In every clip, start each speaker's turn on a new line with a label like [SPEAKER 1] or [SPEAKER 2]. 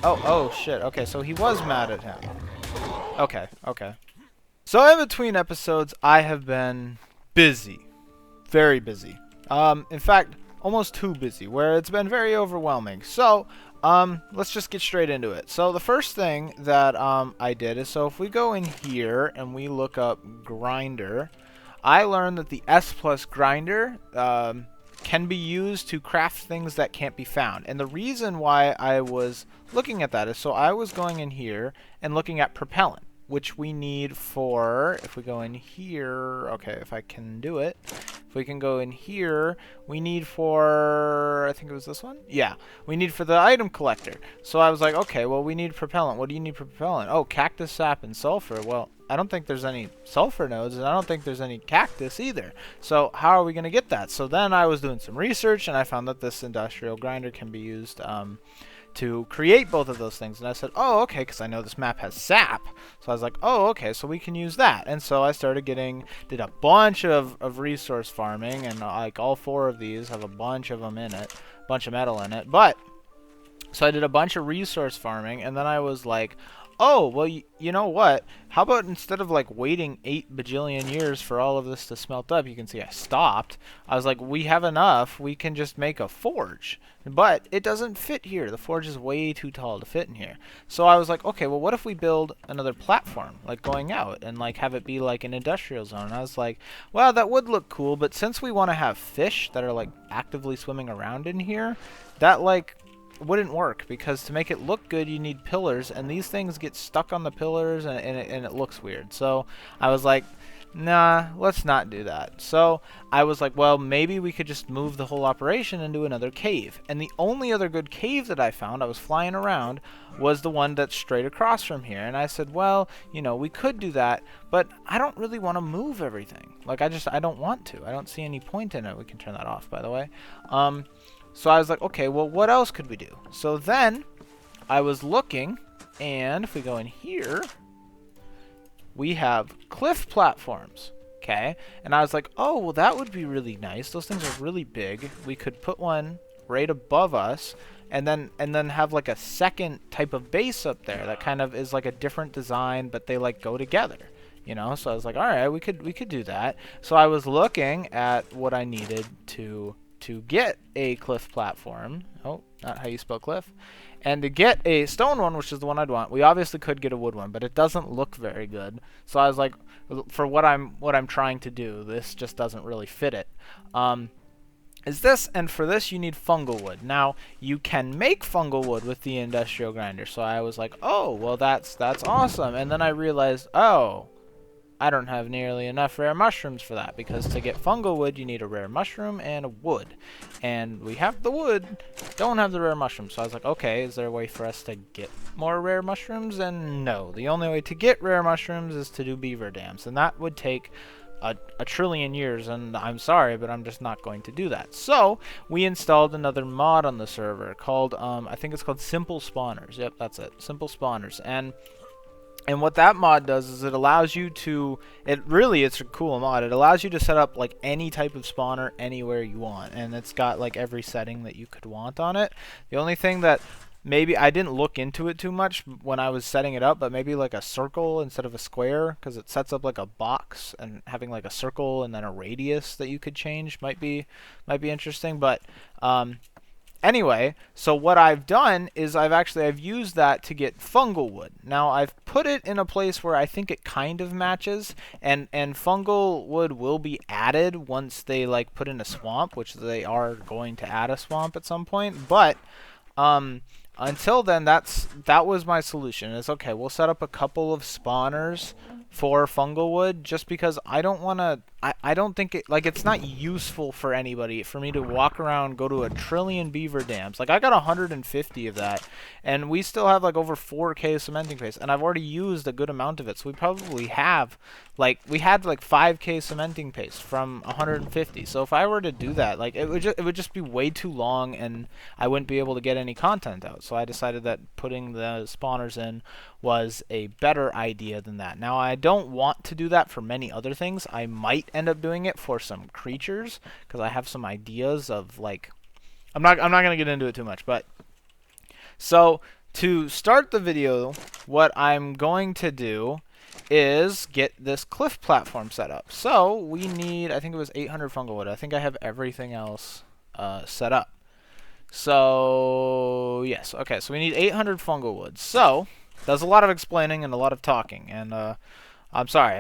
[SPEAKER 1] Oh, shit. Okay, so he was mad at him. Okay, okay. So in between episodes, I have been busy. Very busy. In fact, almost too busy, where it's been very overwhelming. So, let's just get straight into it. So the first thing that I did is, so if we go in here and we look up grinder, I learned that the S plus grinder can be used to craft things that can't be found. And the reason why I was looking at that is, so I was going in here and looking at propellant, which we need for, if we go in here, okay, if I can do it, if we can go in here, we need for, I think it was this one? Yeah, we need for the item collector. So I was like, okay, well, we need propellant. What do you need for propellant? Oh, cactus sap and sulfur. Well, I don't think there's any sulfur nodes, and I don't think there's any cactus either. So how are we going to get that? So then I was doing some research, and I found that this industrial grinder can be used to create both of those things. And I said, oh, okay, because I know this map has sap. So I was like, oh, okay, so we can use that. And so I started did a bunch of resource farming, and like all 4 of these have a bunch of them in it, a bunch of metal in it. But, so I did a bunch of resource farming, and then I was like, oh, well, you know what? How about instead of like waiting 8 bajillion years for all of this to smelt up, you can see I stopped. I was like, we have enough. We can just make a forge. But it doesn't fit here. The forge is way too tall to fit in here. So I was like, okay, well, what if we build another platform, like going out, and like have it be like an industrial zone? And I was like, well, that would look cool, but since we want to have fish that are like actively swimming around in here, that like wouldn't work, because to make it look good you need pillars, and these things get stuck on the pillars, and it looks weird. So I was like, nah, let's not do that. So I was like, well, maybe we could just move the whole operation into another cave. And the only other good cave that I found, I was flying around, was the one that's straight across from here. And I said, well, you know, we could do that, but I don't really want to move everything. Like, I don't want to. I don't see any point in it. We can turn that off, by the way. So I was like, okay, well, what else could we do? So then I was looking, and if we go in here, we have cliff platforms, okay? And I was like, oh, well, that would be really nice. Those things are really big. We could put one right above us, and then have like a second type of base up there that kind of is like a different design, but they like go together. You know, so I was like, all right, we could do that. So I was looking at what I needed to get a cliff platform. Oh, not how you spell cliff. And to get a stone one, which is the one I'd want, we obviously could get a wood one, but it doesn't look very good. So I was like, for what I'm trying to do, this just doesn't really fit it. Is this, and for this you need fungal wood. Now, you can make fungal wood with the industrial grinder. So I was like, oh, well, that's awesome. And then I realized, oh, I don't have nearly enough rare mushrooms for that, because to get fungal wood you need a rare mushroom and a wood, and we have the wood, don't have the rare mushrooms. So I was like, okay, is there a way for us to get more rare mushrooms? And no, the only way to get rare mushrooms is to do beaver dams, and that would take a trillion years, and I'm sorry, but I'm just not going to do that. So we installed another mod on the server called I think it's called Simple Spawners. Yep, that's it, Simple Spawners. And what that mod does is it allows you to, it's a cool mod. It allows you to set up like any type of spawner anywhere you want. And it's got like every setting that you could want on it. The only thing that maybe I didn't look into it too much when I was setting it up, but maybe like a circle instead of a square, because it sets up like a box, and having like a circle and then a radius that you could change might be interesting. But anyway, so what I've done is I've used that to get fungal wood. Now I've put it in a place where I think it kind of matches, and fungal wood will be added once they like put in a swamp, which they are going to add a swamp at some point. But until then, that was my solution. It's okay, we'll set up a couple of spawners for fungal wood, just because I don't want to, I don't think it, like, it's not useful for anybody for me to walk around, go to a trillion beaver dams. Like, I got 150 of that, and we still have like over 4K cementing paste, and I've already used a good amount of it, so we probably have like, we had like 5K cementing paste from 150. So if I were to do that, like, it would just be way too long, and I wouldn't be able to get any content out. So I decided that putting the spawners in was a better idea than that. Now, I don't want to do that for many other things. I might end up doing it for some creatures, because I have some ideas of, like, I'm not going to get into it too much, but so to start the video, what I'm going to do is get this cliff platform set up. So we need, I think it was 800 fungal wood. I think I have everything else set up. So yes, okay, so we need 800 fungal wood. So there's a lot of explaining and a lot of talking, and I'm sorry,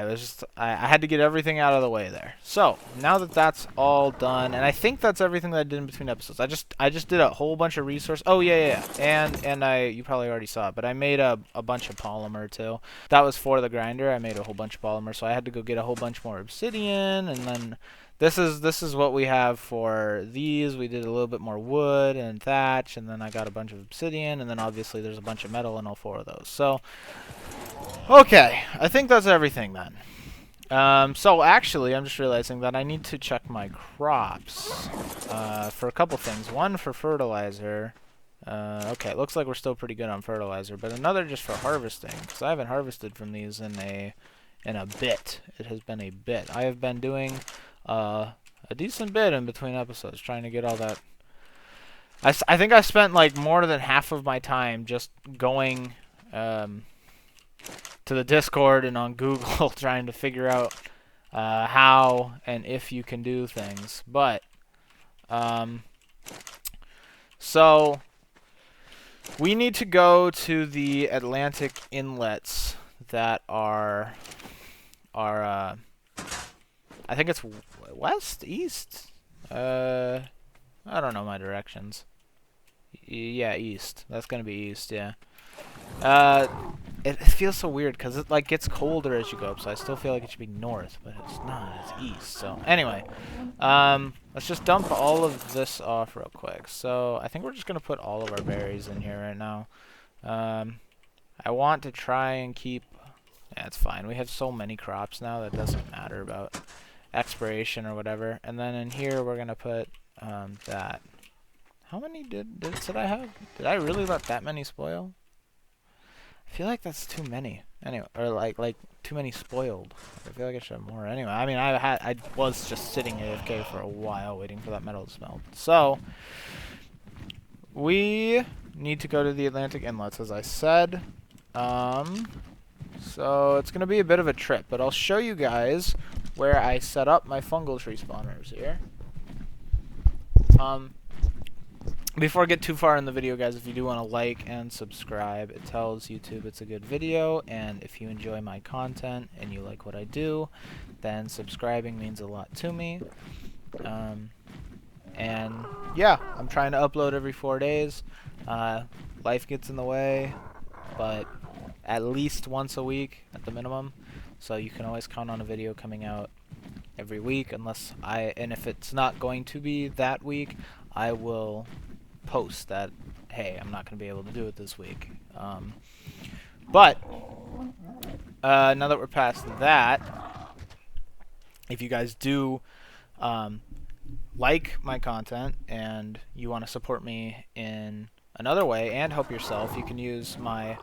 [SPEAKER 1] I had to get everything out of the way there. So now that that's all done, and I think that's everything that I did in between episodes. I just did a whole bunch of resource. Oh yeah, and you probably already saw it, but I made a bunch of polymer too. That was for the grinder. I made a whole bunch of polymer, so I had to go get a whole bunch more obsidian, and then this is what we have for these. We did a little bit more wood and thatch, and then I got a bunch of obsidian, and then obviously there's a bunch of metal in all 4 of those. So okay, I think that's everything then. So actually, I'm just realizing that I need to check my crops for a couple things. One for fertilizer. Okay, it looks like we're still pretty good on fertilizer, but another just for harvesting, because I haven't harvested from these in a bit. It has been a bit. I have been doing a decent bit in between episodes, trying to get all that. I think I spent like more than half of my time just going to the Discord and on Google trying to figure out how and if you can do things. But so we need to go to the Atlantic inlets that are I think it's west, east. I don't know my directions. Yeah, east. That's gonna be east. Yeah. It feels so weird because it like gets colder as you go up, so I still feel like it should be north, but it's not. It's east. So anyway, let's just dump all of this off real quick. So I think we're just gonna put all of our berries in here right now. I want to try and keep. Yeah, it's fine. We have so many crops now that doesn't matter about expiration or whatever. And then in here we're gonna put that. How many did I have? Did I really let that many spoil? I feel like that's too many. Anyway, or like too many spoiled. I feel like I should have more. Anyway, I mean, I was just sitting AFK for a while waiting for that metal to smelt. So we need to go to the Atlantic inlets, as I said. So it's gonna be a bit of a trip, but I'll show you guys where I set up my fungal tree spawners here. Before I get too far in the video, guys, if you do want to like and subscribe, it tells YouTube it's a good video, and if you enjoy my content and you like what I do, then subscribing means a lot to me. And yeah, I'm trying to upload every 4 days. Life gets in the way, but at least once a week at the minimum, so you can always count on a video coming out every week, and if it's not going to be that week, I will post that, hey, I'm not going to be able to do it this week. But now that we're past that, if you guys do like my content and you want to support me in another way and help yourself, you can use my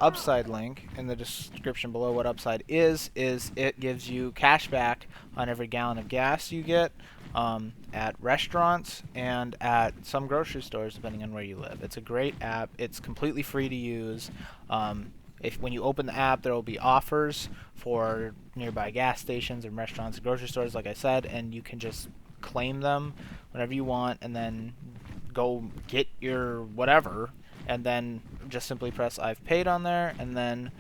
[SPEAKER 1] Upside link in the description below. What Upside is it gives you cash back on every gallon of gas you get at restaurants and at some grocery stores, depending on where you live. It's a great app. It's completely free to use. When you open the app, there will be offers for nearby gas stations and restaurants and grocery stores, like I said, and you can just claim them whenever you want and then go get your whatever, and then just simply press I've paid on there, and then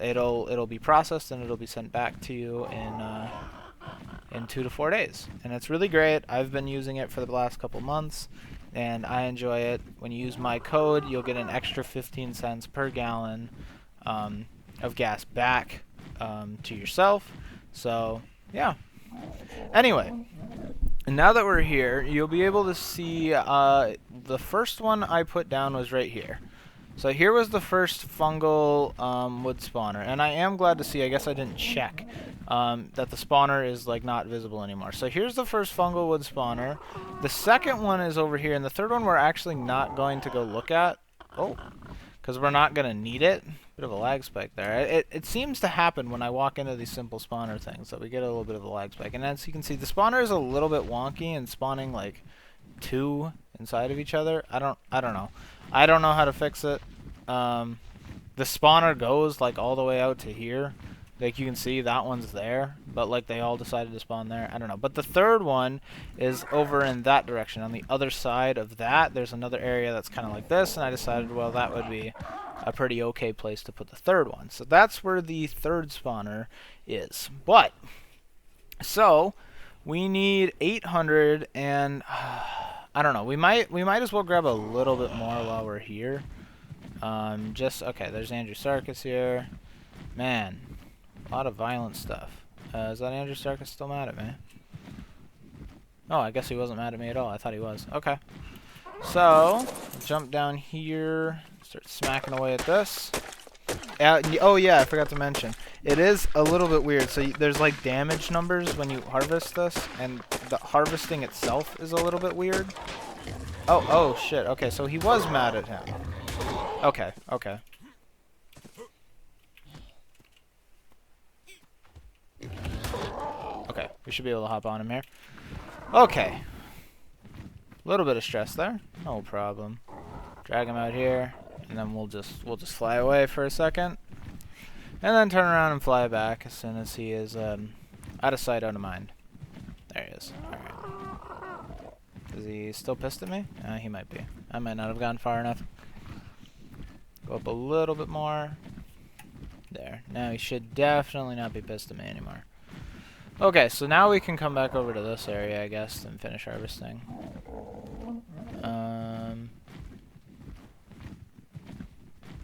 [SPEAKER 1] it'll be processed and it'll be sent back to you in 2 to 4 days. And it's really great. I've been using it for the last couple months and I enjoy it. When you use my code, you'll get an extra 15 cents per gallon of gas back to yourself. So yeah, anyway, and now that we're here, you'll be able to see the first one I put down was right here. So here was the first fungal wood spawner, and I am glad to see, I guess I didn't check, that the spawner is like not visible anymore. So here's the first fungal wood spawner. The second one is over here, and the third one we're actually not going to go look at. Oh, because we're not going to need it. Bit of a lag spike there. It seems to happen when I walk into these simple spawner things that we get a little bit of a lag spike. And as you can see, the spawner is a little bit wonky and spawning like 2 inside of each other. I don't know. I don't know how to fix it. the spawner goes like all the way out to here. Like you can see that one's there, but like they all decided to spawn there. I don't know. But the third one is over in that direction. On the other side of that, there's another area that's kind of like this, and I decided, well, that would be a pretty okay place to put the third one. So that's where the third spawner is. But, so, we need 800, and I don't know. We might as well grab a little bit more while we're here. Okay, there's Andrew Sarkis here. Man. A lot of violent stuff. Is that Andrew Sarkis still mad at me? Oh, I guess he wasn't mad at me at all. I thought he was. Okay. So, jump down here. Start smacking away at this. Oh yeah, I forgot to mention. It is a little bit weird. So there's like damage numbers when you harvest this. And the harvesting itself is a little bit weird. Oh shit. Okay, so he was mad at him. Okay. Okay, we should be able to hop on him here. Okay. A little bit of stress there. No problem. Drag him out here, and then we'll just fly away for a second. And then turn around and fly back as soon as he is out of sight, out of mind. There he is. Alright. Is he still pissed at me? He might be. I might not have gone far enough. Go up a little bit more. There. Now he should definitely not be pissed at me anymore. Okay, so now we can come back over to this area, I guess, and finish harvesting.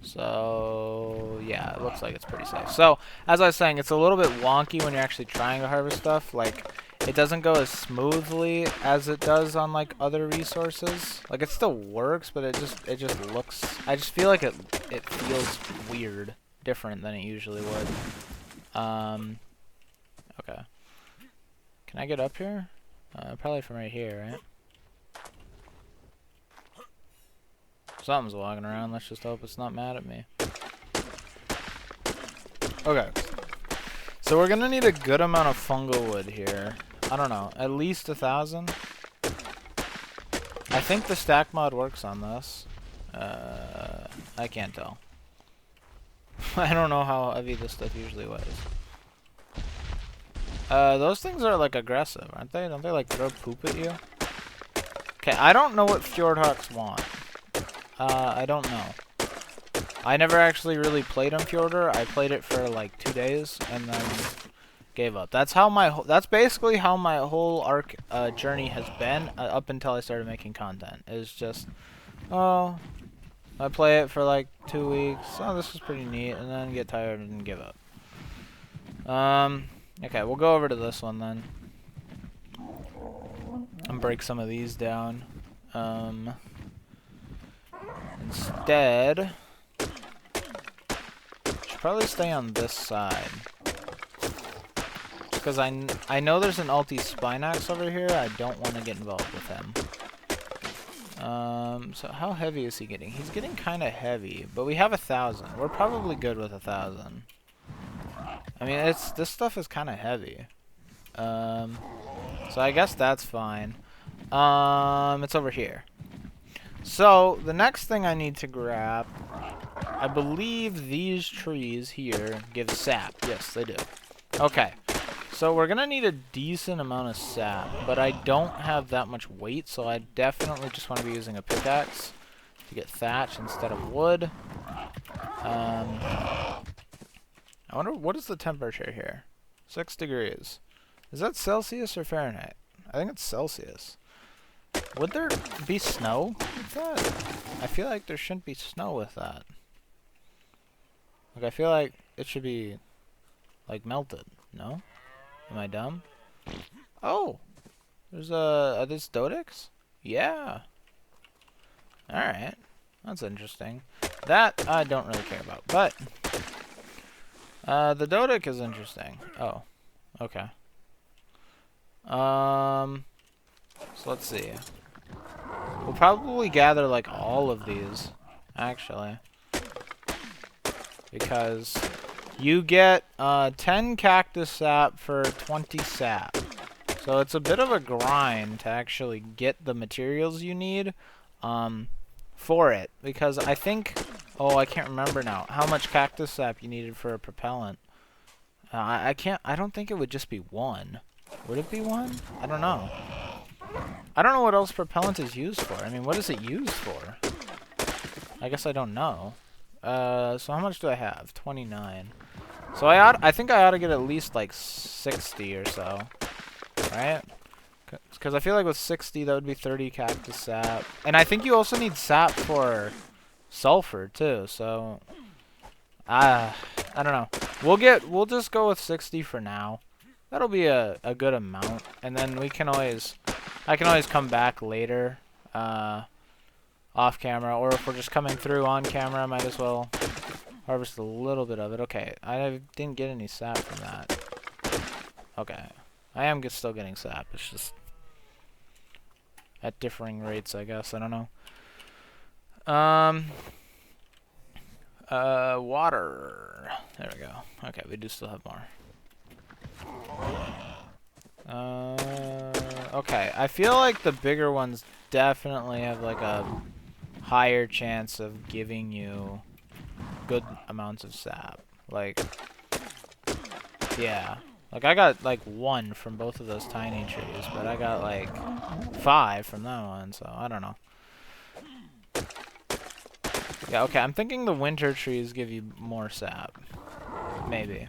[SPEAKER 1] So, yeah, it looks like it's pretty safe. So, as I was saying, it's a little bit wonky when you're actually trying to harvest stuff. Like, it doesn't go as smoothly as it does on, like, other resources. Like, it still works, but it just looks... I just feel like it feels weird. Different than it usually would. Okay. Can I get up here? Probably from right here, right? Something's walking around. Let's just hope it's not mad at me. Okay. So we're gonna need a good amount of fungal wood here. I don't know. At least 1,000. I think the stack mod works on this. I can't tell. I don't know how heavy this stuff usually weighs. Those things are like aggressive, aren't they? Don't they like throw poop at you? Okay, I don't know what Fjordhawks want. I don't know. I never actually really played on Fjordur. I played it for like 2 days and then gave up. That's basically how my whole ARK journey has been up until I started making content. It's just, oh, I play it for like 2 weeks. Oh, this is pretty neat, and then get tired and give up. Okay, we'll go over to this one then. And break some of these down. Instead, should probably stay on this side. Because I know there's an Alti Spinax over here. I don't want to get involved with him. So how heavy is he getting? He's getting kind of heavy, but we have 1,000. We're probably good with 1,000. I mean, this stuff is kind of heavy. So I guess that's fine. It's over here. So the next thing I need to grab, I believe these trees here give sap. Yes, they do. Okay. So we're gonna need a decent amount of sap, but I don't have that much weight, so I definitely just want to be using a pickaxe to get thatch instead of wood. I wonder, what is the temperature here? 6 degrees. Is that Celsius or Fahrenheit? I think it's Celsius. Would there be snow with that? I feel like there shouldn't be snow with that. Like, I feel like it should be, like, melted. No? Am I dumb? Oh! There's are these Dodix? Yeah. Alright. That's interesting. That I don't really care about, but the Dodic is interesting. Oh. Okay. So let's see. We'll probably gather like all of these, actually. Because you get 10 cactus sap for 20 sap. So it's a bit of a grind to actually get the materials you need for it. Because I think Oh, I can't remember now. How much cactus sap you needed for a propellant? I can't. I don't think it would just be one. Would it be one? I don't know. I don't know what else propellant is used for. I mean, what is it used for? I guess I don't know. So how much do I have? 29. So I think I ought to get at least like 60 or so, right? Because I feel like with 60 that would be 30 cactus sap, and I think you also need sap for sulfur too. So I don't know. We'll just go with 60 for now. That'll be a good amount, and then I can always come back later, off camera, or if we're just coming through on camera, I might as well harvest a little bit of it. Okay, I didn't get any sap from that. Okay, I am still getting sap. It's just at differing rates, I guess. I don't know. Water. There we go. Okay, we do still have more. Okay, I feel like the bigger ones definitely have like a higher chance of giving you good amounts of sap. Like, yeah. Like, I got like 1 from both of those tiny trees, but I got like 5 from that one, so I don't know. Yeah, okay, I'm thinking the winter trees give you more sap. Maybe.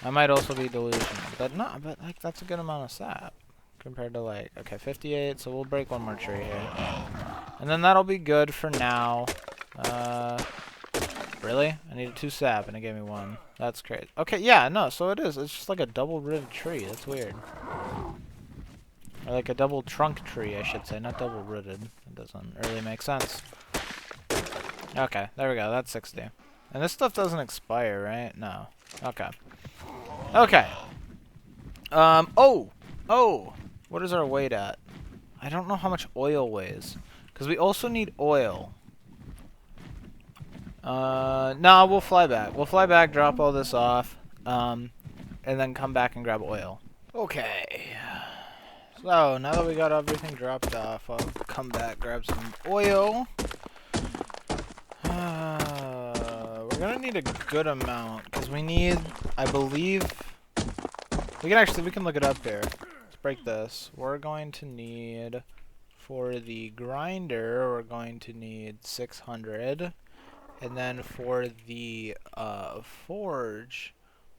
[SPEAKER 1] I might also be delusional, but no, but like that's a good amount of sap compared to like, okay, 58, so we'll break one more tree here. And then that'll be good for now. Really? I needed 2 sap and it gave me 1. That's crazy. Okay, yeah, no, so it is. It's just like a double-rooted tree. That's weird. Or like a double trunk tree, I should say, not double-rooted. It doesn't really make sense. Okay, there we go. That's 60. And this stuff doesn't expire, right? No. Okay. Okay. Oh! What is our weight at? I don't know how much oil weighs. Because we also need oil. No, we'll fly back. We'll fly back, drop all this off, and then come back and grab oil. Okay. So, now that we got everything dropped off, I'll come back, grab some oil. We're gonna need a good amount, because we need, I believe, we can look it up here. Let's break this. We're going to need, for the grinder, we're going to need 600. And then for the forge,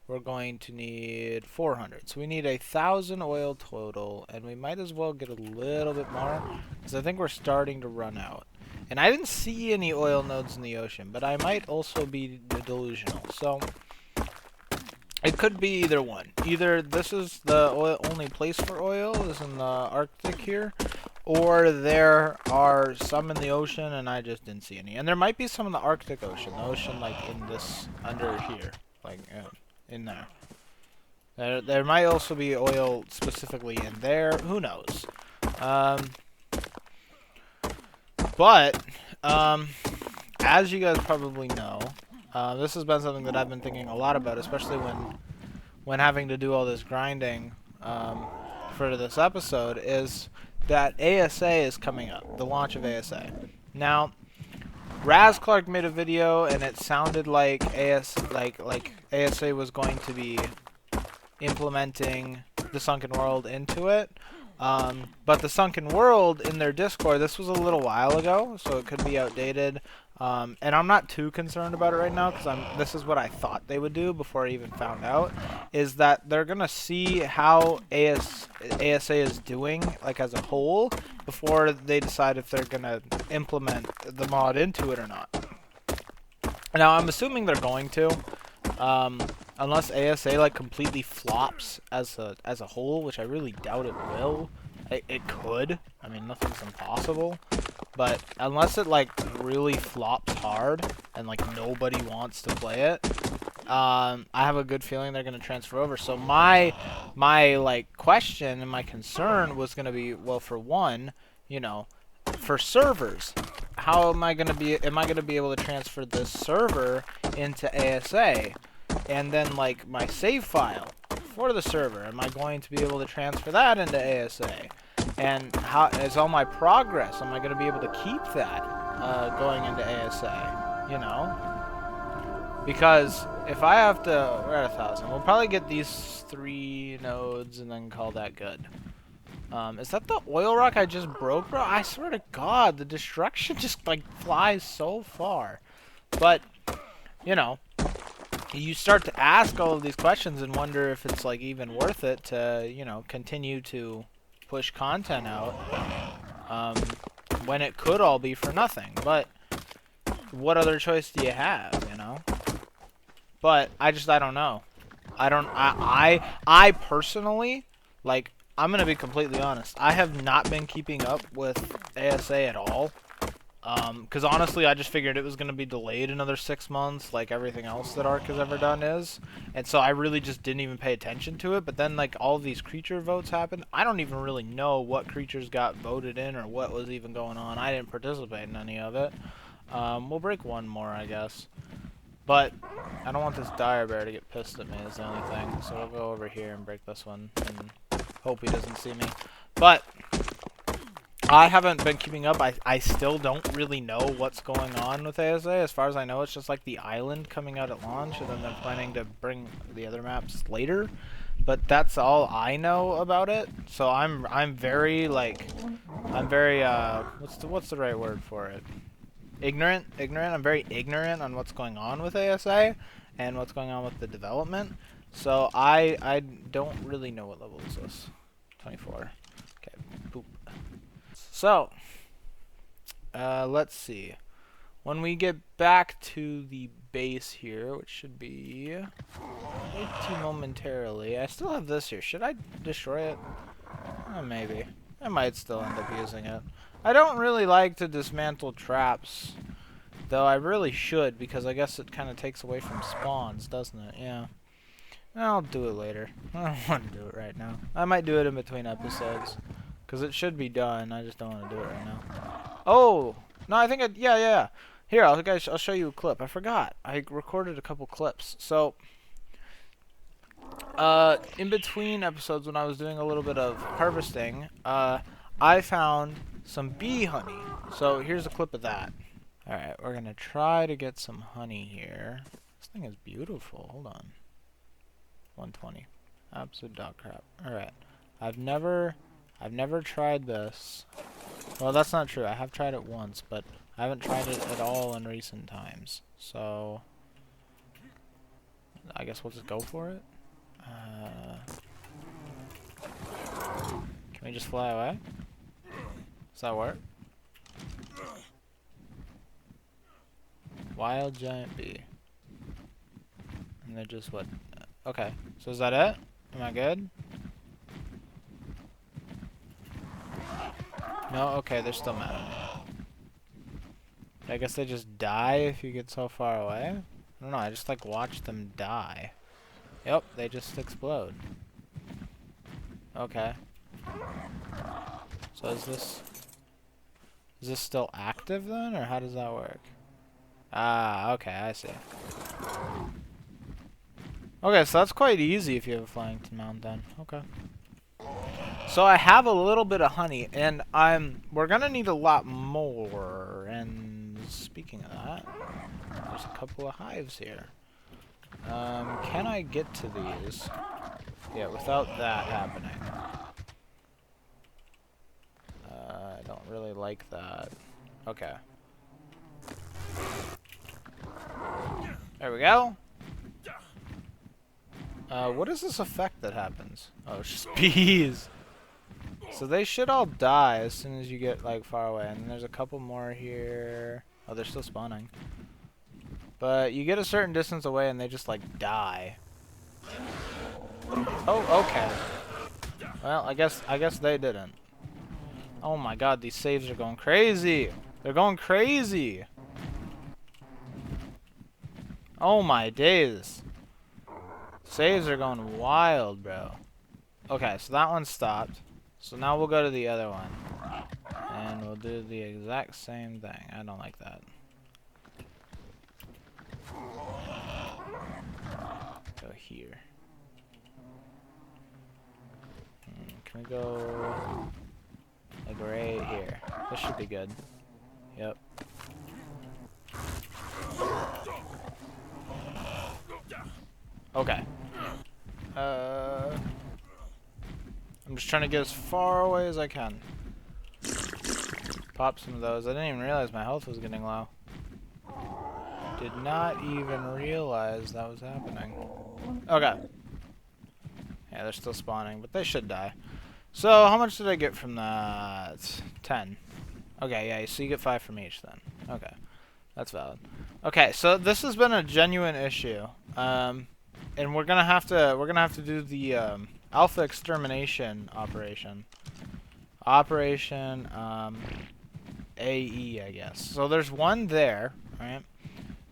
[SPEAKER 1] we're going to need 400. So we need 1,000 oil total, and we might as well get a little bit more, because I think we're starting to run out. And I didn't see any oil nodes in the ocean, but I might also be delusional. So it could be either one. Either this is the only place for oil, is in the Arctic here, or there are some in the ocean and I just didn't see any. And there might be some in the Arctic Ocean, the ocean like in this, under here, like in there. There might also be oil specifically in there, who knows. But as you guys probably know, this has been something that I've been thinking a lot about, especially when having to do all this grinding for this episode, is that ASA is coming up, the launch of ASA. Now, Raz Clark made a video, and it sounded like ASA was going to be implementing the Sunken World into it. But the Sunken World in their Discord, this was a little while ago, so it could be outdated. And I'm not too concerned about it right now, because this is what I thought they would do before I even found out, is that they're gonna see how ASA is doing, like as a whole, before they decide if they're gonna implement the mod into it or not. Now I'm assuming they're going to, unless ASA like completely flops as a whole, which I really doubt it will. It could. I mean, nothing's impossible. But unless it like really flops hard and like nobody wants to play it, I have a good feeling they're gonna transfer over. So my like question and my concern was gonna be, well, for one, you know, for servers, how am I gonna be able to transfer this server into ASA, and then like my save file for the server, am I going to be able to transfer that into ASA? And how is all my progress? Am I going to be able to keep that going into ASA, you know? Because if I have to, we're at 1,000. We'll probably get these 3 nodes and then call that good. Is that the oil rock I just broke, bro? I swear to God, the destruction just like flies so far. But, you know, you start to ask all of these questions and wonder if it's like even worth it to, you know, continue to push content out when it could all be for nothing. But what other choice do you have, you know? But I don't know. I personally, like, I'm gonna be completely honest. I have not been keeping up with ASA at all. Because honestly, I just figured it was gonna be delayed another 6 months, like everything else that ARK has ever done is. And so I really just didn't even pay attention to it. But then, like, all of these creature votes happened. I don't even really know what creatures got voted in or what was even going on. I didn't participate in any of it. We'll break one more, I guess. But I don't want this dire bear to get pissed at me is the only thing. So we'll go over here and break this one and hope he doesn't see me. But I haven't been keeping up. I still don't really know what's going on with ASA. As far as I know, it's just like the island coming out at launch, and then they're planning to bring the other maps later. But that's all I know about it. So I'm very like what's the right word for it? Ignorant. I'm very ignorant on what's going on with ASA and what's going on with the development. So I don't really know what level is this. 24. Okay. Boop. So let's see. When we get back to the base here, which should be momentarily. I still have this here. Should I destroy it? Maybe. I might still end up using it. I don't really like to dismantle traps, though I really should, because I guess it kind of takes away from spawns, doesn't it? Yeah. I'll do it later. I don't want to do it right now. I might do it in between episodes, because it should be done. I just don't want to do it right now. Oh! No, I think yeah. Here, I'll show you a clip. I forgot. I recorded a couple clips. So, in between episodes when I was doing a little bit of harvesting, I found some bee honey. So here's a clip of that. Alright, we're gonna try to get some honey here. This thing is beautiful. Hold on. 120. Absolute dog crap. Alright. I've never tried this. Well, that's not true. I have tried it once, but I haven't tried it at all in recent times. So I guess we'll just go for it. Can we just fly away? Does that work? Wild giant bee. And they're just what? Okay. So is that it? Am I good? No? Okay, they're still mad at me. I guess they just die if you get so far away? I don't know, I just like watch them die. Yep, they just explode. Okay. So is this still active then, or how does that work? Ah, okay, I see. Okay, so that's quite easy if you have a flying mount then. Okay. So I have a little bit of honey, and we're gonna need a lot more. And speaking of that, there's a couple of hives here. Can I get to these? Yeah, without that happening. I don't really like that. Okay. There we go. What is this effect that happens? Oh, it's just bees. So they should all die as soon as you get like far away. And there's a couple more here. Oh, they're still spawning. But you get a certain distance away and they just like die. Oh, okay. Well, I guess they didn't. Oh my god, these saves are going crazy. They're going crazy. Oh my days. Saves are going wild, bro. Okay, so that one stopped. So now we'll go to the other one. And we'll do the exact same thing. I don't like that. Go here. Can we go like right here? This should be good. Yep. Okay. I'm just trying to get as far away as I can. Pop some of those. I didn't even realize my health was getting low. Did not even realize that was happening. Okay. Yeah, they're still spawning, but they should die. So, how much did I get from that? 10. Okay, yeah, so you get 5 from each then. Okay. That's valid. Okay, so this has been a genuine issue. And we're gonna have to do the alpha extermination operation. Operation AE, I guess. So there's one there, right?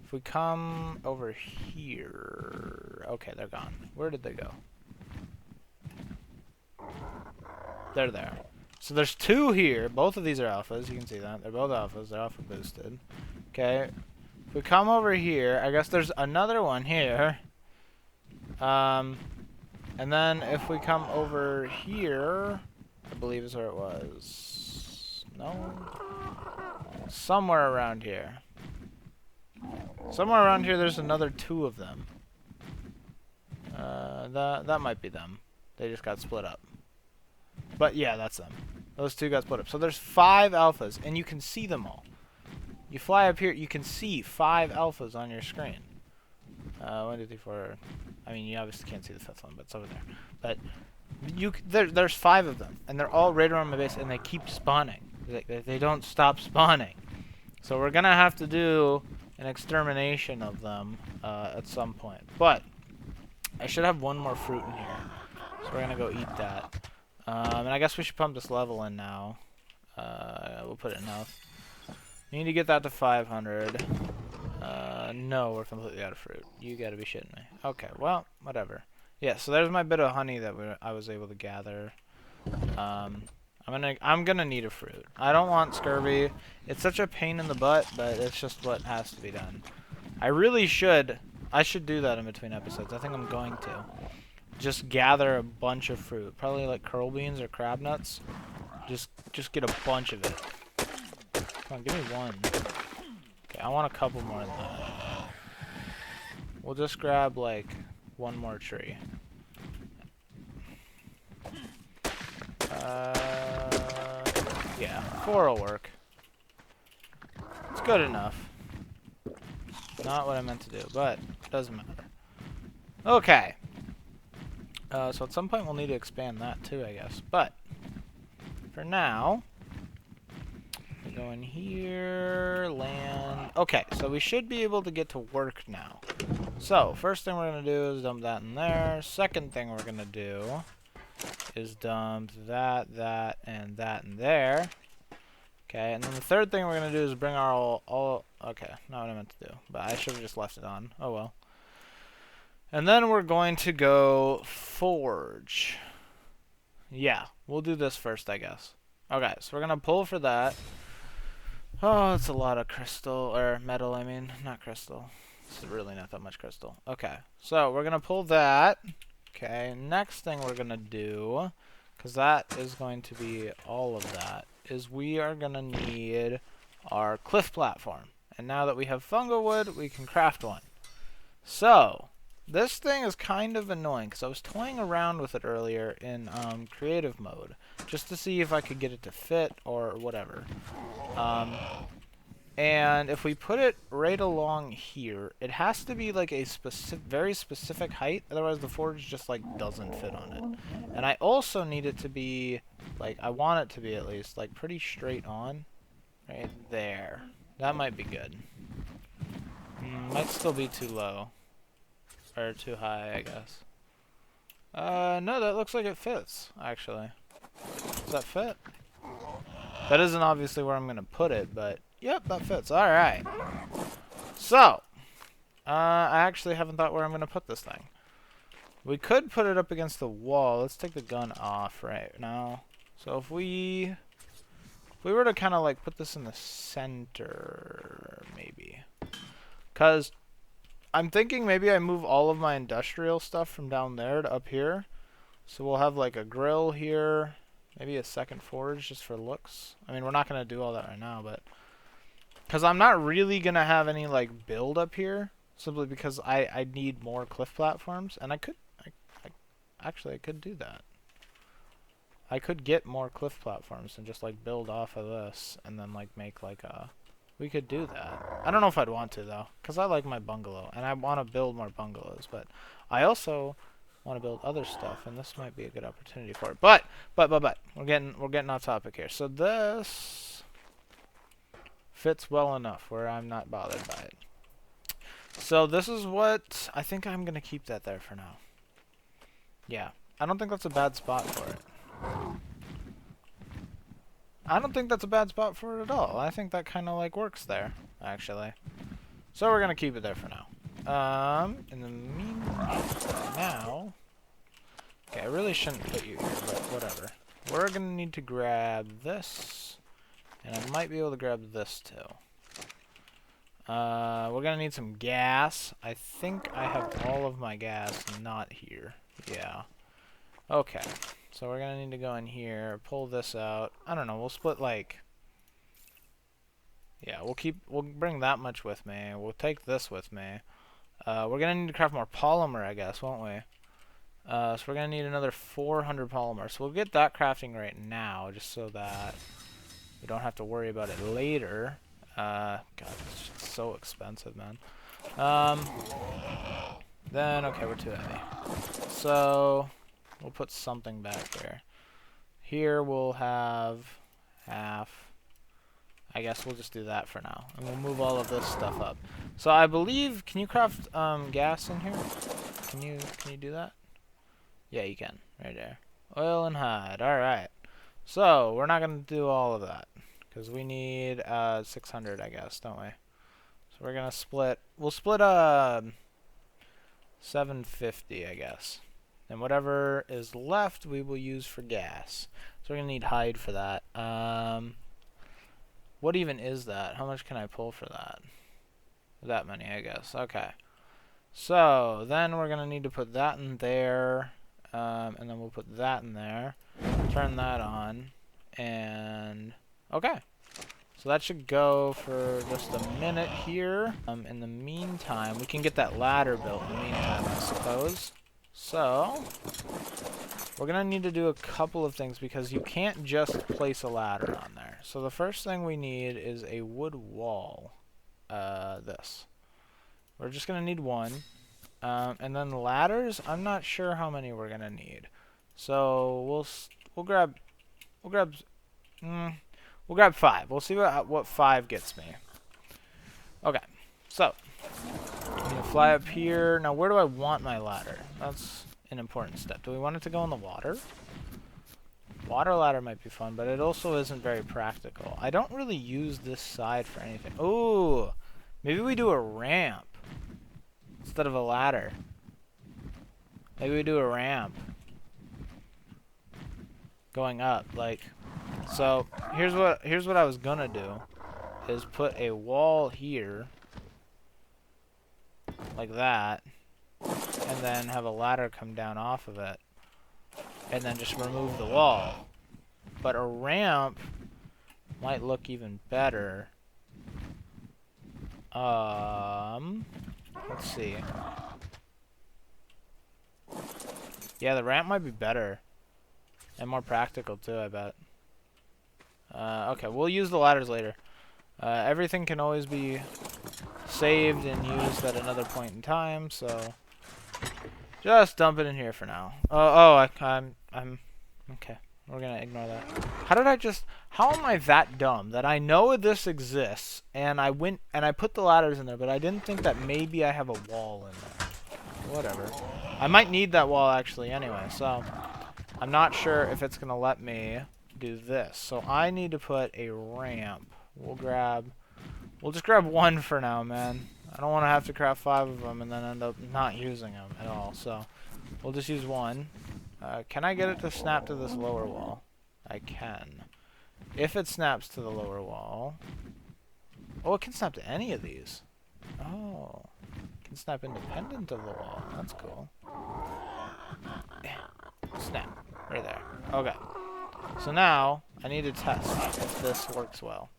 [SPEAKER 1] If we come over here, okay, they're gone. Where did they go? They're there. So there's 2 here. Both of these are alphas. You can see that. They're both alphas. They're alpha boosted. Okay. If we come over here, I guess there's another one here. And then if we come over here, I believe is where it was. No. Somewhere around here. Somewhere around here there's another 2 of them. That might be them. They just got split up. But yeah, that's them. Those 2 got split up. So there's 5 alphas, and you can see them all. You fly up here, you can see 5 alphas on your screen. 1, 2, 3, 4. I mean, you obviously can't see the 5th one, but it's over there. But there's 5 of them, and they're all right around my base, and they keep spawning. They don't stop spawning. So we're gonna have to do an extermination of them at some point. But I should have 1 more fruit in here, so we're gonna go eat that. And I guess we should pump this level in now. We'll put it in health. We need to get that to 500. No, we're completely out of fruit. You gotta be shitting me. Okay, well, whatever. Yeah, so there's my bit of honey that I was able to gather. I'm gonna need a fruit. I don't want scurvy. It's such a pain in the butt, but it's just what has to be done. I should do that in between episodes. I think I'm going to. Just gather a bunch of fruit. Probably like curl beans or crab nuts. Just get a bunch of it. Come on, give me 1. Okay, I want a couple more than that. We'll just grab like 1 more tree. Yeah, 4 will work. It's good enough. Not what I meant to do, but it doesn't matter. Okay. So at some point we'll need to expand that too, I guess. But for now, we go in here, land. Okay, so we should be able to get to work now. So first thing we're gonna do is dump that in there. Second thing we're gonna do is dump that, and that in there. Okay, and then the third thing we're gonna do is bring our all. Okay, not what I meant to do, but I should have just left it on. Oh well. And then we're going to go forge. Yeah, we'll do this first, I guess. Okay, so we're gonna pull for that. Oh, it's a lot of crystal, or metal, I mean, not crystal. It's really not that much crystal. Okay, so we're gonna pull that. Okay, next thing we're gonna do, because that is going to be all of that, is we are gonna need our cliff platform. And now that we have fungal wood, we can craft one. So, this thing is kind of annoying, because I was toying around with it earlier in creative mode, just to see if I could get it to fit, or whatever. And if we put it right along here, it has to be like a very specific height, otherwise the forge just like doesn't fit on it. And I also need it to be, like, I want it to be at least, like, pretty straight on. Right there. That might be good. Might still be too low. Or too high, I guess. No, that looks like it fits, actually. Does that fit? That isn't obviously where I'm going to put it, but yep, that fits. Alright. So, I actually haven't thought where I'm going to put this thing. We could put it up against the wall. Let's take the gun off right now. So if we were to kind of like put this in the center, maybe. Because I'm thinking maybe I move all of my industrial stuff from down there to up here. So we'll have like a grill here, maybe a second forge just for looks. I mean, we're not going to do all that right now, but because I'm not really going to have any like build up here. simply because I need more cliff platforms, and I actually I could do that. I could get more cliff platforms and just like build off of this, and then like make like a. We could do that. I don't know if I'd want to though, because I like my bungalow, and I want to build more bungalows, but I also want to build other stuff, and this might be a good opportunity for it. But we're getting off topic here. So this fits well enough where I'm not bothered by it. So this is what I think I'm gonna keep that there for now. Yeah, I don't think that's a bad spot for it. I don't think that's a bad spot for it at all. I think that kind of like works there, actually. So we're gonna keep it there for now. In the meantime, now, okay, I really shouldn't put you here, but whatever. We're gonna need to grab this, and I might be able to grab this too. We're gonna need some gas. I think I have all of my gas not here. Yeah. Okay. So we're gonna need to go in here, pull this out. I don't know, we'll split like... Yeah, we'll bring that much with me. We'll take this with me. We're gonna need to craft more polymer, I guess, won't we? So we're gonna need another 400 polymer. So we'll get that crafting right now, just so that we don't have to worry about it later. God, it's just so expensive, man. Then, okay, we're too heavy. So, we'll put something back there. Here we'll have half. I guess we'll just do that for now. And we'll move all of this stuff up. So I believe, can you craft gas in here? Can you do that? Yeah, you can. Right there. Oil and hide. Alright. So, we're not going to do all of that. Because we need 600, I guess, don't we? So we're going to split. We'll split 750, I guess. And whatever is left, we will use for gas. So we're going to need hide for that. What even is that? How much can I pull for that? That many, I guess. Okay. So, then we're going to need to put that in there. And then we'll put that in there. Turn that on. And... okay. So that should go for just a minute here. In the meantime, we can get that ladder built in the meantime, I suppose. So, we're going to need to do a couple of things because you can't just place a ladder on there. So the first thing we need is a wood wall. This. We're just going to need one. And then ladders, I'm not sure how many we're going to need. So we'll grab 5. We'll see what 5 gets me. Okay. So, I'm going to fly up here. Now, where do I want my ladder? That's an important step. Do we want it to go in the water? Water ladder might be fun, but it also isn't very practical. I don't really use this side for anything. Ooh! Maybe we do a ramp instead of a ladder. Maybe we do a ramp going up, like... So, here's what I was gonna do, is put a wall here, like that, and then have a ladder come down off of it, and then just remove the wall. But a ramp might look even better. Let's see. Yeah, the ramp might be better, and more practical too, I bet. Okay, we'll use the ladders later. Everything can always be saved and used at another point in time, so just dump it in here for now. I'm okay. We're gonna ignore that. How am I that dumb that I know this exists and I went and I put the ladders in there, but I didn't think that maybe I have a wall in there. Whatever. I might need that wall actually anyway, so I'm not sure if it's gonna let me do this. So I need to put a ramp. We'll just grab one for now, man. I don't want to have to craft 5 of them and then end up not using them at all. So we'll just use one. Can I get it to snap to this lower wall? I can. If it snaps to the lower wall... Oh, it can snap to any of these. Oh. It can snap independent of the wall. That's cool. Snap. Right there. Okay. So now, I need to test if this works well.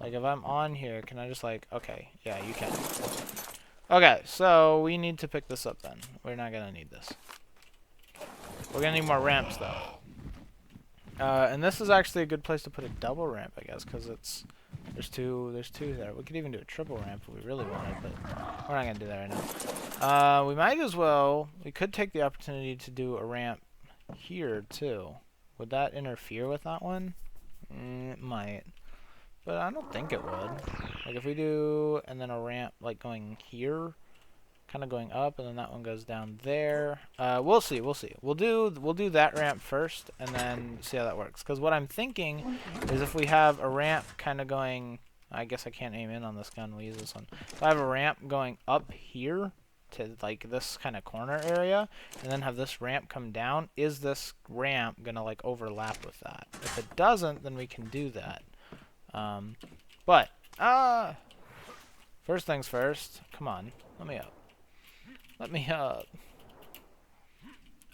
[SPEAKER 1] Like, if I'm on here, can I just like... Okay, yeah, you can. Okay, so we need to pick this up then. We're not gonna need this. We're gonna need more ramps though. And this is actually a good place to put a double ramp, I guess, because there's two there. We could even do a triple ramp if we really wanted, but we're not gonna do that right now. We might as well. We could take the opportunity to do a ramp here too. Would that interfere with that one? It might, but I don't think it would. Like if we do, and then a ramp like going here, kind of going up, and then that one goes down there. We'll see. We'll see. We'll do that ramp first, and then see how that works. Because what I'm thinking is if we have a ramp kind of going, I guess I can't aim in on this gun. We'll use this one. If I have a ramp going up here to like this kind of corner area, and then have this ramp come down, is this ramp gonna like overlap with that? If it doesn't, then we can do that. But first things first. Come on, let me up. Let me up.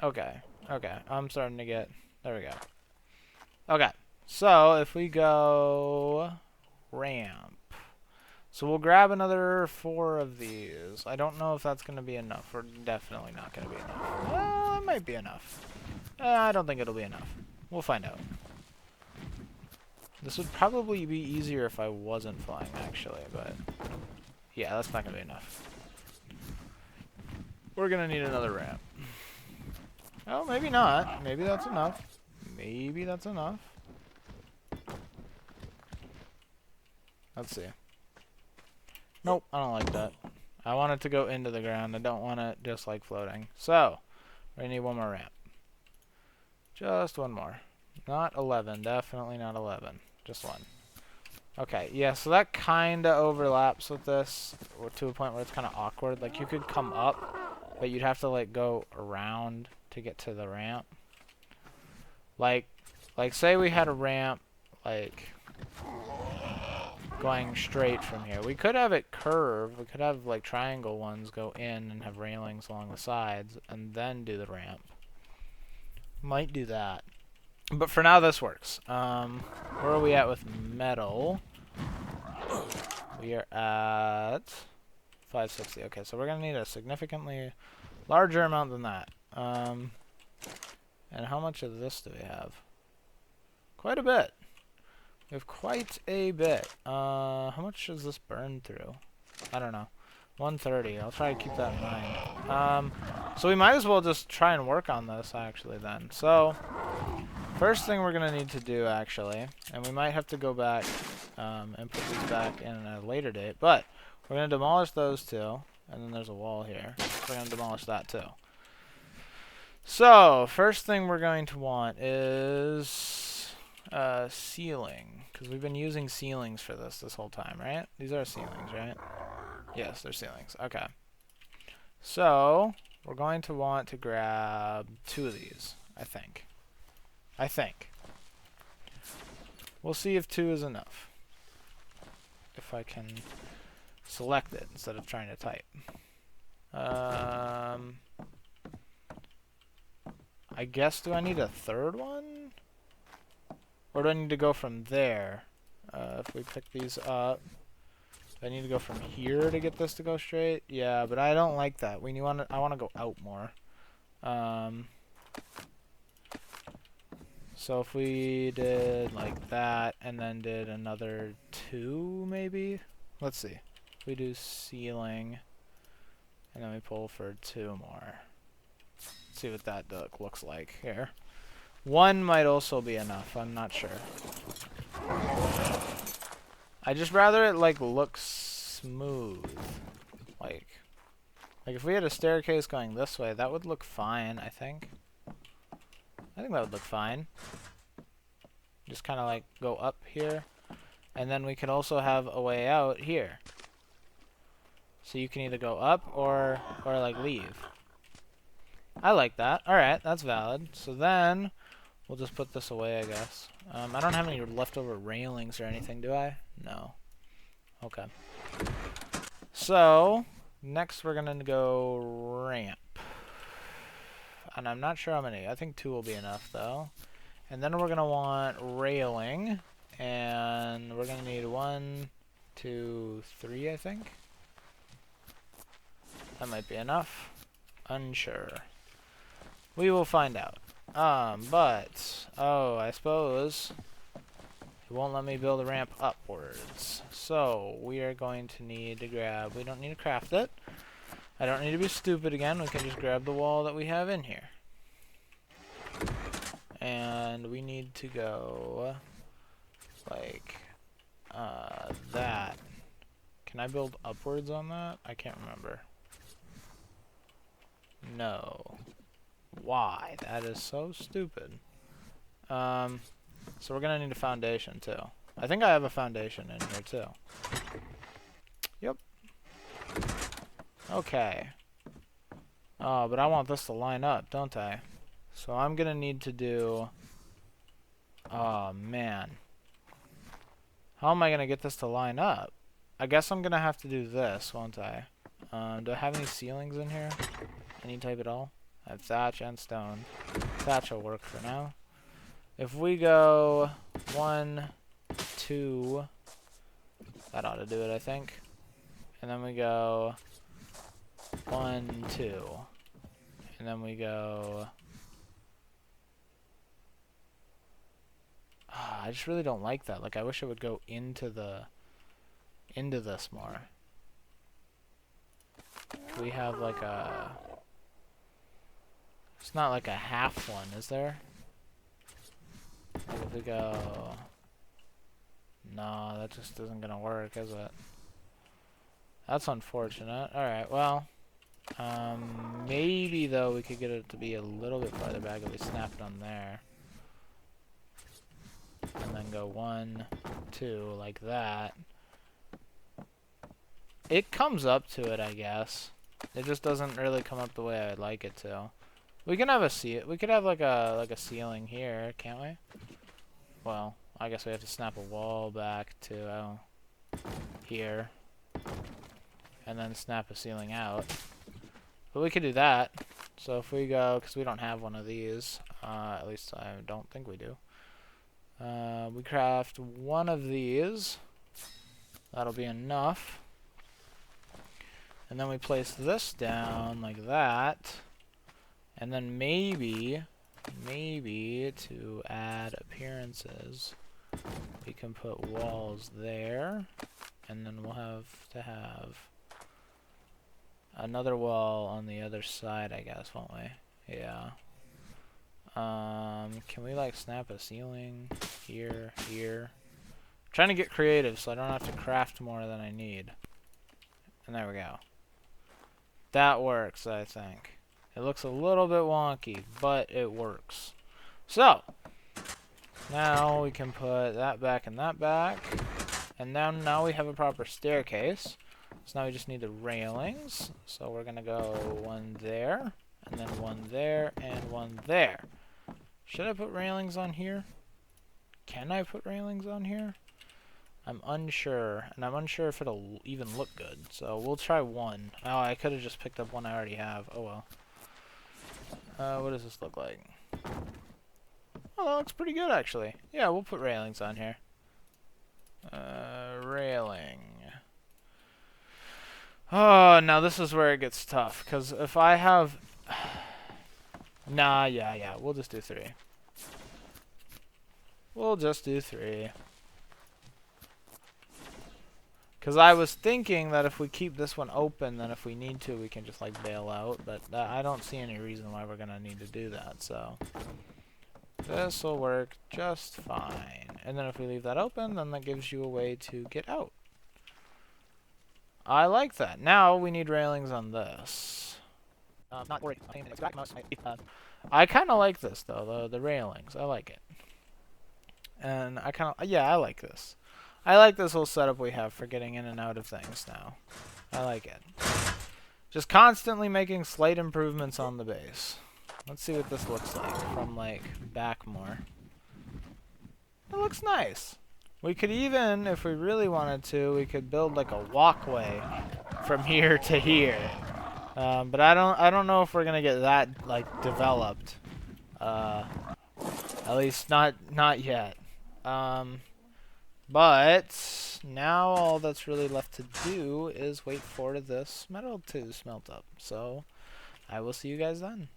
[SPEAKER 1] Okay. Okay. I'm starting to get... There we go. Okay. So, if we go... Ramp. So, we'll grab another 4 of these. I don't know if that's going to be enough. We're definitely not going to be enough. Well, it might be enough. I don't think it'll be enough. We'll find out. This would probably be easier if I wasn't flying, actually, but... Yeah, that's not going to be enough. We're gonna need another ramp. Oh, maybe not. Maybe that's enough. Maybe that's enough. Let's see. Nope, I don't like that. I want it to go into the ground. I don't want it just like floating. So, we need one more ramp. Just one more. Not 11. Definitely not 11. Just one. Okay, yeah, so that kind of overlaps with this to a point where it's kind of awkward. Like, you could come up, but you'd have to, like, go around to get to the ramp. Like, say we had a ramp, like, going straight from here. We could have it curve. We could have, like, triangle ones go in and have railings along the sides, and then do the ramp. Might do that. But for now, this works. Where are we at with metal? We are at 560. Okay, so we're going to need a significantly larger amount than that. And how much of this do we have? Quite a bit. We have quite a bit. How much does this burn through? I don't know. 130. I'll try to keep that in mind. So we might as well just try and work on this, actually, then. So, first thing we're going to need to do, actually, and we might have to go back and put these back in at a later date, but we're going to demolish those two, and then there's a wall here. We're going to demolish that, too. So, first thing we're going to want is ceiling, because we've been using ceilings for this whole time, right? These are ceilings, right? Yes, they're ceilings. Okay. So, we're going to want to grab 2 of these, I think. We'll see if 2 is enough. If I can select it instead of trying to type. I guess, do I need a 3rd one? Or do I need to go from there? If we pick these up. Do I need to go from here to get this to go straight? Yeah, but I don't like that. I want to go out more. So if we did like that, and then did another 2, maybe? Let's see. If we do ceiling, and then we pull for 2 more. Let's see what that looks like here. 1 might also be enough, I'm not sure. I just rather it like look smooth. Like if we had a staircase going this way, that would look fine, I think. I think that would look fine. Just kind of like go up here. And then we could also have a way out here. So you can either go up or like leave. I like that. Alright, that's valid. So then we'll just put this away, I guess. I don't have any leftover railings or anything, do I? No. Okay. So, next we're going to go ramp. And I'm not sure how many. I think 2 will be enough, though. And then we're going to want railing. And we're going to need 1, 2, 3, I think. That might be enough. Unsure. We will find out. But oh, I suppose it won't let me build a ramp upwards. So we are going to need to grab. We don't need to craft it. I don't need to be stupid again. We can just grab the wall that we have in here. And we need to go like that. Can I build upwards on that? I can't remember. No. Why? That is so stupid. So we're gonna need a foundation too. I think I have a foundation in here too. Yep. Okay. Oh, but I want this to line up, don't I? So I'm gonna need to do... Oh, man. How am I gonna get this to line up? I guess I'm gonna have to do this, won't I? Do I have any ceilings in here? Any type at all? I have thatch and stone. Thatch will work for now. If we go 1, 2, that ought to do it, I think. And then we go 1, 2. And then we go... I just really don't like that. Like, I wish it would go into this more. We have like a... It's not like a half one, is there? Like if we go... No, that just isn't gonna work, is it? That's unfortunate. Alright, well... maybe, though, we could get it to be a little bit farther back if we snap it on there. And then go 1, 2, like that. It comes up to it, I guess. It just doesn't really come up the way I'd like it to. We can have we could have like a ceiling here, can't we? Well, I guess we have to snap a wall back to here, and then snap a ceiling out. But we could do that. So if we go, because we don't have one of these, at least I don't think we do. We craft one of these. That'll be enough. And then we place this down like that. And then maybe to add appearances, we can put walls there. And then we'll have to have another wall on the other side, I guess, won't we? Yeah. Can we like snap a ceiling here, here? I'm trying to get creative so I don't have to craft more than I need. And there we go. That works, I think. It looks a little bit wonky, but it works. So, now we can put that back and that back. And now we have a proper staircase. So now we just need the railings. So we're gonna go 1 there, and then 1 there, and 1 there. Should I put railings on here? Can I put railings on here? I'm unsure, and I'm unsure if it'll even look good. So we'll try 1. Oh, I could have just picked up one I already have. Oh well. What does this look like? Oh, that looks pretty good actually. Yeah, we'll put railings on here. Railing. Oh, now this is where it gets tough, because if I have... Nah, yeah, we'll just do 3. We'll just do 3. Because I was thinking that if we keep this one open, then if we need to, we can just like bail out. But I don't see any reason why we're going to need to do that. So this will work just fine. And then if we leave that open, then that gives you a way to get out. I like that. Now we need railings on this. Not worried. I kind of like this though, the railings. I like it. And I kind of, yeah, I like this. I like this whole setup we have for getting in and out of things now. I like it. Just constantly making slight improvements on the base. Let's see what this looks like from like back more. It looks nice. We could even, if we really wanted to, we could build like a walkway from here to here. But I don't know if we're gonna get that like developed. At least not yet. But now all that's really left to do is wait for this metal to smelt up. So I will see you guys then.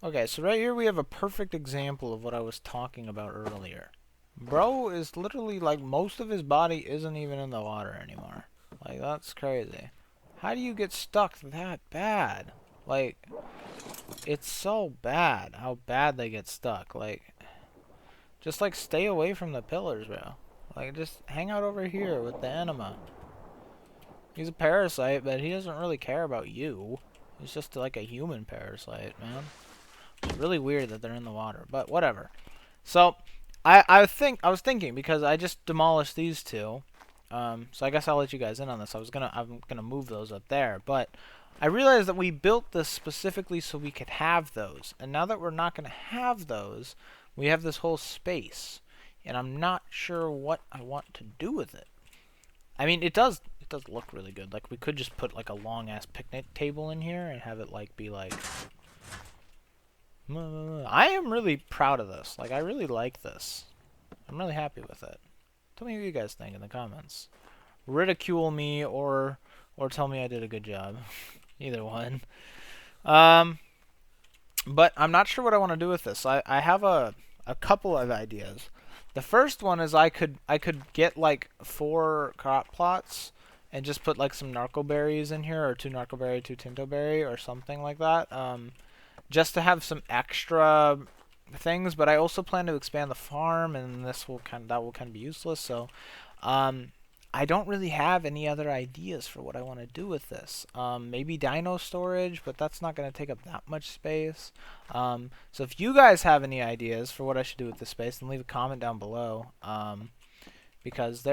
[SPEAKER 1] Okay, so right here we have a perfect example of what I was talking about earlier. Bro is literally like most of his body isn't even in the water anymore. Like, that's crazy. How do you get stuck that bad? Like, it's so bad how bad they get stuck. Like, just like stay away from the pillars, bro. Like, just hang out over here with the anima. He's a parasite, but he doesn't really care about you. He's just like a human parasite, man. It's really weird that they're in the water, but whatever. So, I was thinking because I just demolished these two. So I guess I'll let you guys in on this. I'm gonna move those up there, but I realized that we built this specifically so we could have those, and now that we're not gonna have those, we have this whole space, and I'm not sure what I want to do with it. I mean, it does look really good. Like, we could just put like a long ass picnic table in here and have it like be like. I am really proud of this. Like, I really like this. I'm really happy with it. Tell me what you guys think in the comments. Ridicule me or tell me I did a good job. Either one. But I'm not sure what I want to do with this. I have a couple of ideas. The first one is I could get like 4 crop plots and just put like some narco berries in here, or 2 narco berry, 2 tinto berry, or something like that. Just to have some extra things, but I also plan to expand the farm, and that will kind of be useless. So, I don't really have any other ideas for what I want to do with this. Maybe dino storage, but that's not going to take up that much space. So if you guys have any ideas for what I should do with this space, then leave a comment down below. Because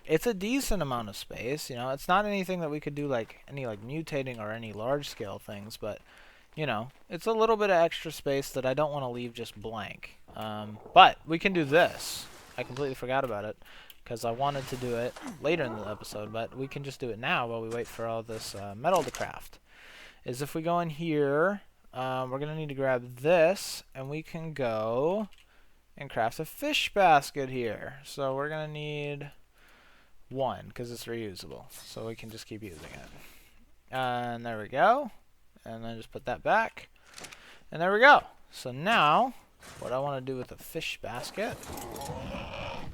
[SPEAKER 1] it's a decent amount of space. You know, it's not anything that we could do like any like mutating or any large scale things, but you know, it's a little bit of extra space that I don't want to leave just blank. But we can do this. I completely forgot about it because I wanted to do it later in the episode, but we can just do it now while we wait for all this metal to craft. Is if we go in here, we're going to need to grab this, and we can go and craft a fish basket here. So we're going to need 1 because it's reusable, so we can just keep using it. And there we go. And then just put that back. And there we go. So now, what I want to do with the fish basket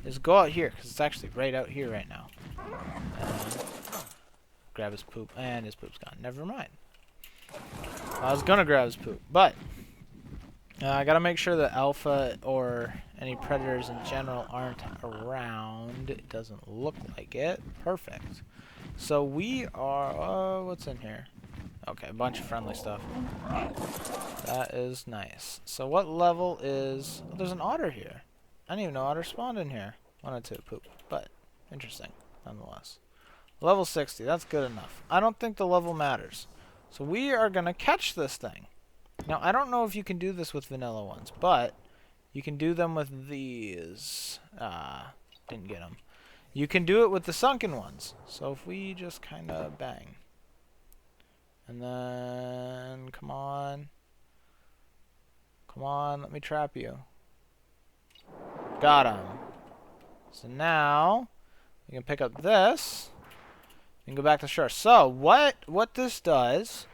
[SPEAKER 1] is go out here, because it's actually right out here right now. And grab his poop, and his poop's gone. Never mind. I was going to grab his poop, but I got to make sure that alpha or any predators in general aren't around. It doesn't look like it. Perfect. So we are, what's in here? Okay, a bunch of friendly stuff. That is nice. So what level is... Oh, there's an otter here. I didn't even know otter spawned in here. Wanted to poop, but interesting, nonetheless. Level 60, that's good enough. I don't think the level matters. So we are going to catch this thing. Now, I don't know if you can do this with vanilla ones, but you can do them with these. Didn't get them. You can do it with the sunken ones. So if we just kind of bang. And then, come on. Come on, let me trap you. Got him. So now, we can pick up this. We can go back to shore. So, what this does,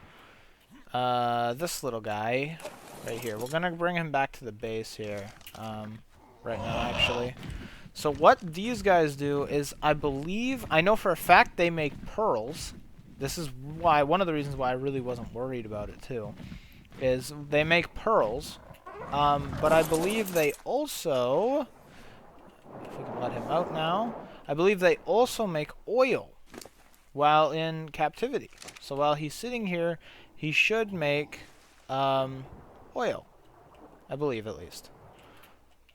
[SPEAKER 1] this little guy right here, we're going to bring him back to the base here right now, actually. So what these guys do is, I know for a fact they make pearls. This is why, one of the reasons why I really wasn't worried about it too, is they make pearls, but I believe they also, if we can let him out now, I believe they also make oil while in captivity. So while he's sitting here, he should make oil, I believe at least.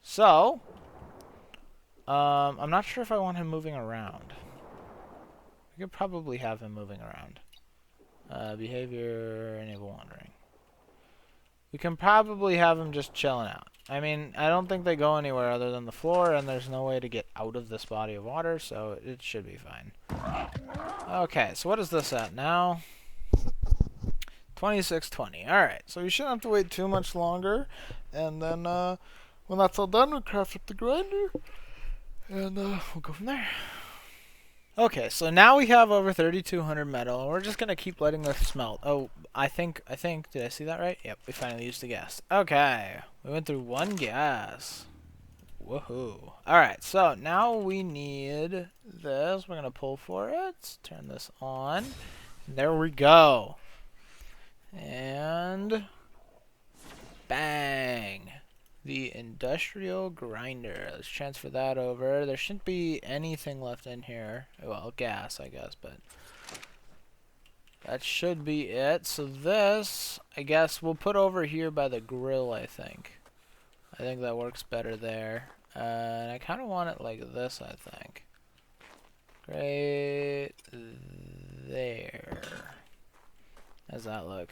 [SPEAKER 1] So, I'm not sure if I want him moving around. We could probably have him moving around. Behavior, enable wandering. We can probably have him just chilling out. I mean, I don't think they go anywhere other than the floor, and there's no way to get out of this body of water, so it should be fine. Okay, so what is this at now? 2620. Alright, so we shouldn't have to wait too much longer, and then when that's all done, we craft up the grinder. And we'll go from there. Okay, so now we have over 3,200 metal, and we're just gonna keep letting this smelt. Oh, I think, did I see that right? Yep, we finally used the gas. Okay, we went through one gas. Woohoo. Alright, so now we need this. We're gonna pull for it. Turn this on. And there we go. And bang. The industrial grinder. Let's transfer that over. There shouldn't be anything left in here. Well, gas, I guess, but that should be it. So this, I guess, we'll put over here by the grill, I think. I think that works better there. And I kind of want it like this, I think. Right there. How's that look?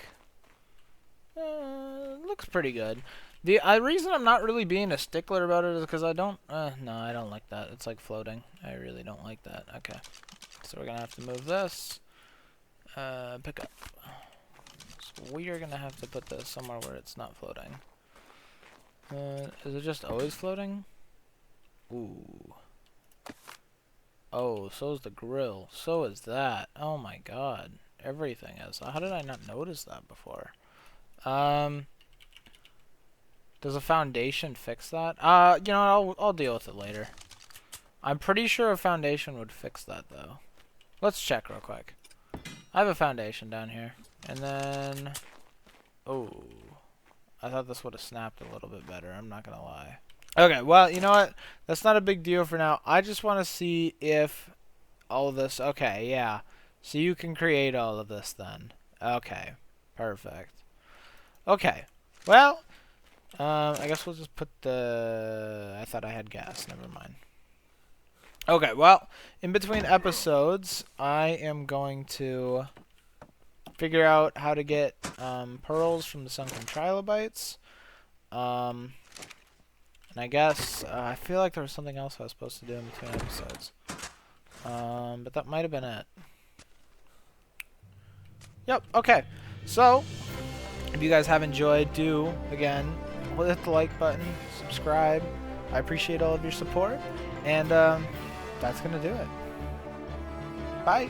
[SPEAKER 1] Looks pretty good. The reason I'm not really being a stickler about it is because I don't, no, I don't like that. It's like floating. I really don't like that. Okay. So we're going to have to move this. Pick up. So we are going to have to put this somewhere where it's not floating. Is it just always floating? Ooh. Oh, so is the grill. So is that. Oh my god. Everything is. How did I not notice that before? Does a foundation fix that? You know, I'll deal with it later. I'm pretty sure a foundation would fix that, though. Let's check real quick. I have a foundation down here. And then... Oh. I thought this would have snapped a little bit better. I'm not gonna lie. Okay, well, you know what? That's not a big deal for now. I just want to see if all of this... Okay, yeah. So you can create all of this then. Okay. Perfect. Okay. Well... I guess we'll just put the... I thought I had gas. Never mind. Okay, well, in between episodes, I am going to figure out how to get pearls from the Sunken Trilobites. And I guess, I feel like there was something else I was supposed to do in between episodes. But that might have been it. Yep, okay. So, if you guys have enjoyed, do, again... hit the like button, subscribe. I appreciate all of your support. And that's going to do it. Bye.